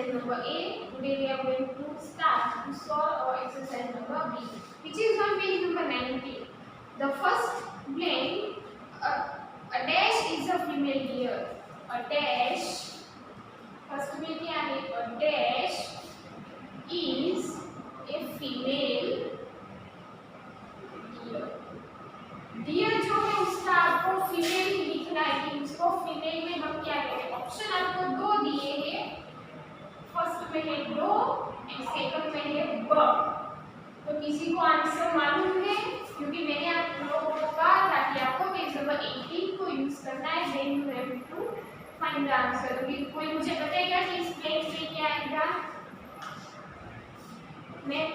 exercise number A. Today we are going to start to solve our exercise number B, which is on page number 90. The first blank, a dash is a female deer. A dash, first blank क्या है? A dash is a female deer. Deer जो है उसका आपको female ही लिखना है कि उसको फीमेल में हम क्या करें. ऑप्शन आपको दो दिए हैं. फर्स्ट में है डो एंड सेकंड में है बर्ड. तो किसी को आंसर मालूम है? क्योंकि मैंने आप लोगों को कहा था कि आपको पेज नंबर 18 को यूज करना है. Then you have to find the answer. तो कोई मुझे बताएगा कि इस पेज पे क्या आएगा? मैं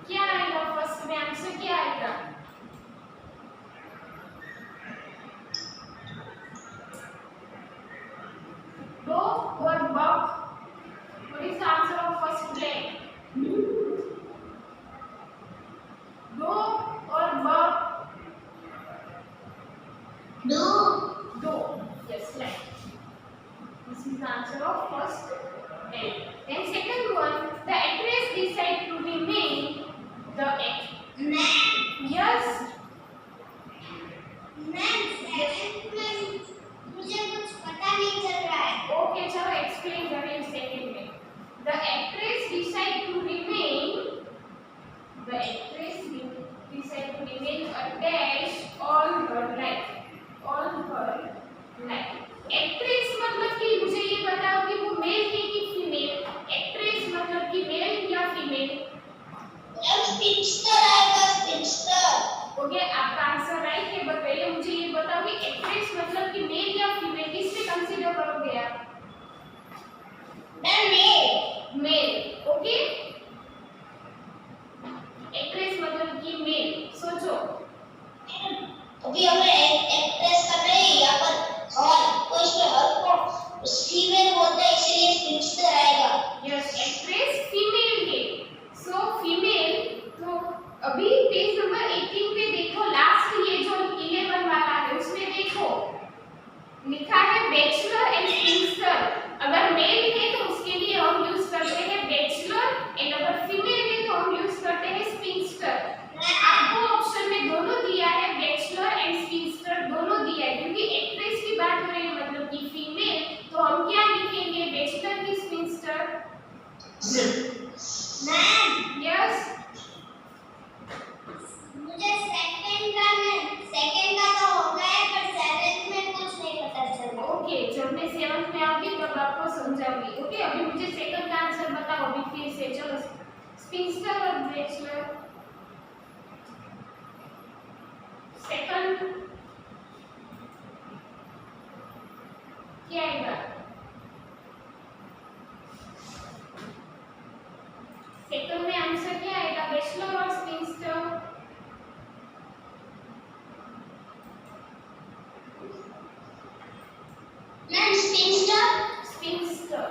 क्या आएगा? फर्स्ट में आंसर क्या आएगा? Do or bug. What is the answer of first blank? Do or bug. Do. Yes, right. This is the answer of first blank. Then second one, the actress decide to remain the yes. मुझे कुछ पता नहीं चल रहा है. Okay, चलो explain करें second में. The actress decide to remain. The actress decide to remain a dash all her life. All her life. Actress मतलब कि मुझे ये बताओ कि वो मेल है कि फीमेल. एक्ट्रेस मतलब कि मेल या फीमेल? स्पिंस्टर आएगा. स्पिंस्टर. ओके, आपका आंसर राइट है. बट पहले मुझे ये बताओ कि एक्ट्रेस मतलब कि मेल या फीमेल, किससे कंसीडर करोगे आप? मेल. ओके, एक्ट्रेस मतलब कि मेल. सोचो. अभी हमें एक्ट्रेस कर रहे हैं यहाँ पर. और उसमें हर को फीमेल बोलते हैं, इसलिए स्पिंस्टर आएगा. यस, एक्ट्रेस फीमेल है. So female. तो अभी पेज नंबर 18 पे देखो, लास्ट ये जो 11 वाला है उसमें देखो लिखा है बैचलर एंड स्पिंस्टर. अगर मेल है तो उसके लिए हम यूज करते हैं बैचलर, एंड अगर फीमेल है तो हम यूज करते हैं स्पिंस्टर. आपको ऑप्शन में दोनों दिया है, बैचलर एंड स्पिंस्टर दोनों दिया है. क्योंकि एक्ट्रेस की बात हो रही है मतलब कि फीमेल, तो हम क्या लिखेंगे? बैचलर की स्पिंस्टर. Ma'am yes. मुझे सेकंड का तो हो गया है, पर सेवेंथ में कुछ नहीं पता चल रहा. ओके, जब मैं 7th में आऊंगी तब आपको समझाऊंगी. ओके, अभी मुझे सेकंड का आंसर बताओ अभी फिर से. चलो, स्पिंस्टर और बैचलर. सेकंड क्या आएगा? सेकंड में आंसर क्या आएगा? बैचलर और sphincter. Ma'am sphincter. Sphincter.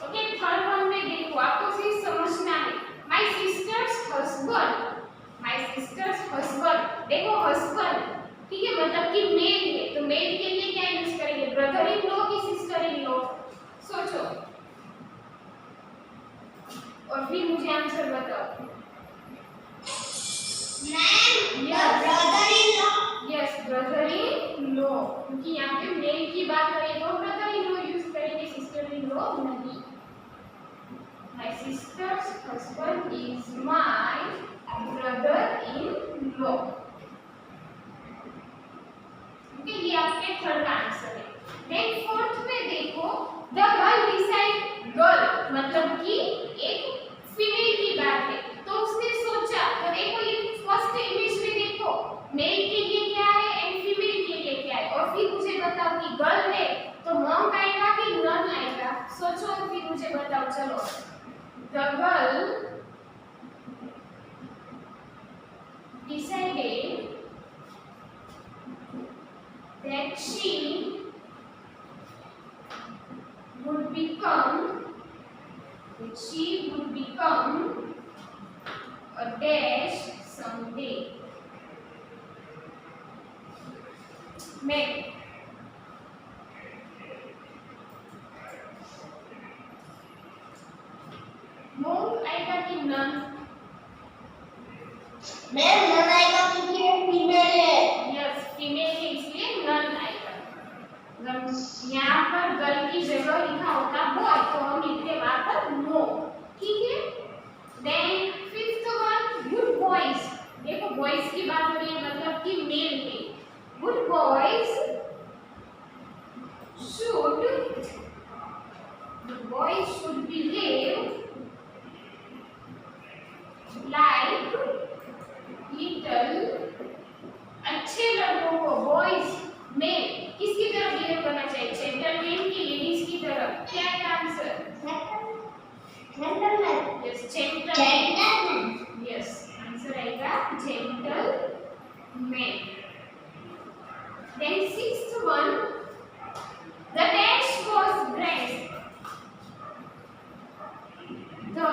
Okay, third one में देखो, आपको सिर्फ समझना है. My sister's husband. My sister's husband. देखो हस्बैंड, ठीक है, मतलब कि मेल है. तो मेल के लिए क्या यूज करेंगे? ब्रदर इन लॉ की सिस्टर इन लॉ. सोचो और फिर मुझे आंसर बताओ. Ma'am Yes. Brother in law. Yes, brother in law. क्योंकि यहाँ पे मेल की बात करें तो ब्रदर इन लॉ यूज करेंगे, सिस्टर इन लॉ नहीं. My sister's husband is my brother-in-law. Okay, ये आपके थर्ड का आंसर है. देन फोर्थ में देखो, the girl decide. गर्ल मतलब कि एक फीमेल की बात है. तो उसने सोचा, तो देखो ये फर्स्ट इमेज में देखो, मेल के लिए क्या है एंड फीमेल के लिए क्या है. और फिर मुझे बताओ कि गर्ल है तो मॉन्क आएगा कि नन आएगा. सोचो और फिर मुझे बताओ. चलो, the girl decided that she would become a dash someday. May. No आएगा कि none? मैम नन आएगा क्योंकि ये फीमेल है। Yes, female है इसलिए none आएगा। यहाँ पर गर्ल की जगह लिखा होता boy तो हम लिखते वहाँ पर no, ठीक है? Then fifth one good boys। देखो boys की बात हो रही है मतलब कि मेल है। Good boys should behave like little अच्छे लड़कों को बॉयज में किसकी तरफ बिहेव करना चाहिए? जेंटलमैन की लेडीज की तरफ। क्या है answer? Gentleman. Yes gentleman. Gentleman. Yes answer आएगा gentleman. Then sixth one the dash was dressed। The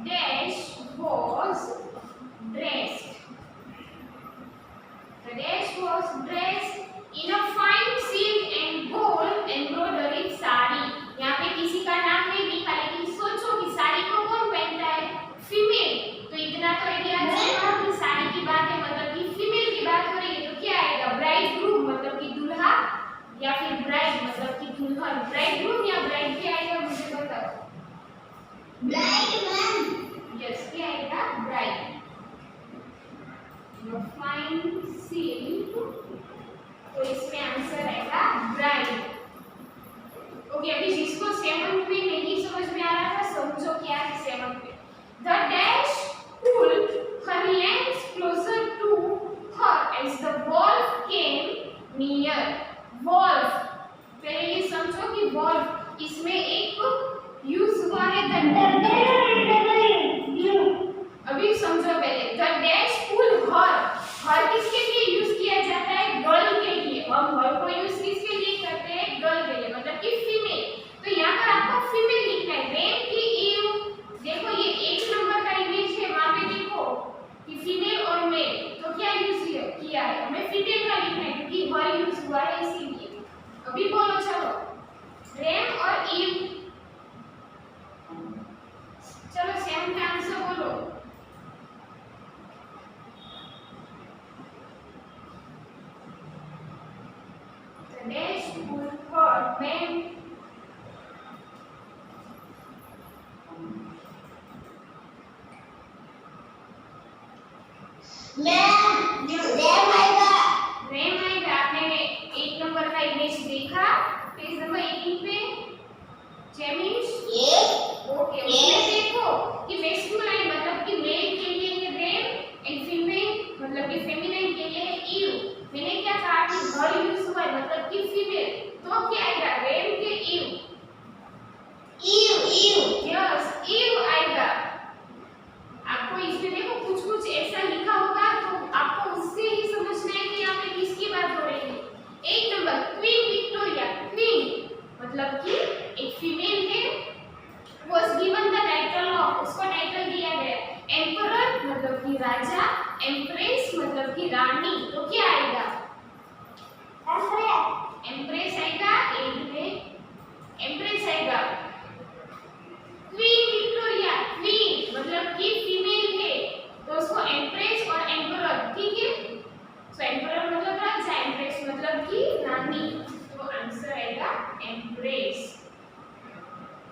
dash was dressed। The dash was dressed in a fine silk and gold embroidered sari. यहाँ पे किसी का नाम नहीं लिखा लेकिन सोचो कि साड़ी को कौन पहनता है? फीमेल। तो इतना तो आइडिया है कि साड़ी की बात है मतलब कि फीमेल की बात हो रही है तो क्या आएगा? ब्राइड ग्रूम मतलब कि दूल्हा या फिर ब्राइड मतलब कि दुल्हन। ब्राइड ग्रूम या ब्राइड क्या आएगा मुझे बताओ? Bride ma'am. यस क्या आएगा? ब्राइड। फाइन सिल्क तो इसमें आंसर आएगा ब्राइड। ओके अभी जिसको सेवंथ में नहीं समझ में आ रहा था समझो क्या है सेवंथ में। The dash pulled her lens closer to her as the wolf came near। wolf पहले ये समझो कि wolf इसमें एक यूज हुआ है अभी समझो पहले। द डैश पुल हर किसके लिए यूज किया जाता है? गर्ल के लिए। हम हर को यूज किसके लिए करते हैं? गर्ल के लिए मतलब कि फीमेल। तो यहाँ पर आपको फीमेल लिखना है। रेम की ईव देखो ये एक नंबर का इमेज है वहाँ पे देखो कि फीमेल और मेल तो क्या यूज किया है? हमें फीमेल का लिखना है क्योंकि हर यूज हुआ है इसीलिए। अभी बोलो चलो रेम और ईव। चलो सेवन का आंसर बोलो। Dash pull her man ma'am RAM आएगा। रेम आएगा। आपने एक नंबर का इमेज देखा पेज नंबर 18 पे जेमिश? ये ओके उसमें देखो कि मैस्कुलाइन मतलब कि मेल के लिए है रेम एंड फीमेल मतलब कि फेमिनाइन के लिए है ईव। मैंने क्या कहा कि हर यूज हुआ है मतलब कि फीमेल तो क्या आएगा? रेम के ईव। यस ईव आएगा। आपको इसमें देखो कुछ कुछ ऐसा लिखा होगा तो आपको उससे ही समझना है कि यहाँ पे किसकी बात हो रही है। एक नंबर क्वीन विक्टोरिया। क्वीन मतलब कि एक फीमेल है was given the title of उसको टाइटल दिया गया। एम्परर मतलब कि राजा। एम्प्रेस मतलब कि रानी। तो क्या आएगा? एम्प्रेस आएगा। एंड में एम्प्रेस आएगा। क्वीन विक्टोरिया क्वीन मतलब कि फीमेल है तो उसको एम्प्रेस और एम्परर ठीक है। सो एम्परर मतलब राजा एम्प्रेस मतलब कि रानी तो आंसर आएगा empress.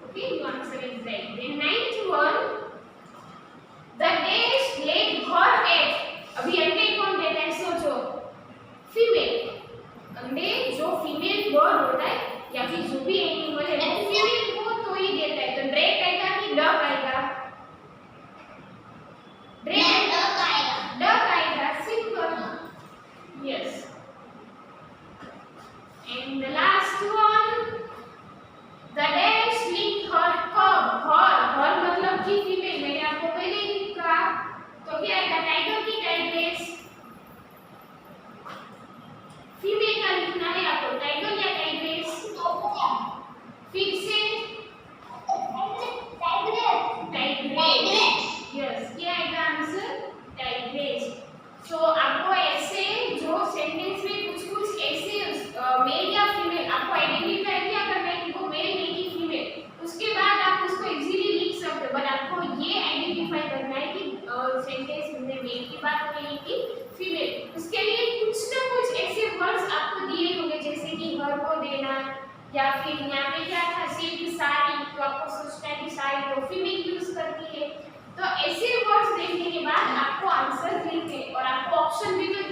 Okay your answer is right। then ninth one the dash laid her egg। अभी अंडे कौन देता है सोचो? फीमेल। अंडे जो फीमेल बर्ड होता है या फिर जो भी एनिमल है वो फीमेल को तो ही देता है। तो ड्रेक आएगा कि डक आएगा? डक आएगा simple. Yes and the last one the dash licked her cub। हर मतलब कि या फिर यहाँ पे क्या था सिल्क साड़ी, तो आपको सोचना है कि साड़ी तो फीमेल यूज करती है। तो ऐसे वर्ड्स देखने के बाद आपको आंसर मिलते हैं और आपको ऑप्शन भी तो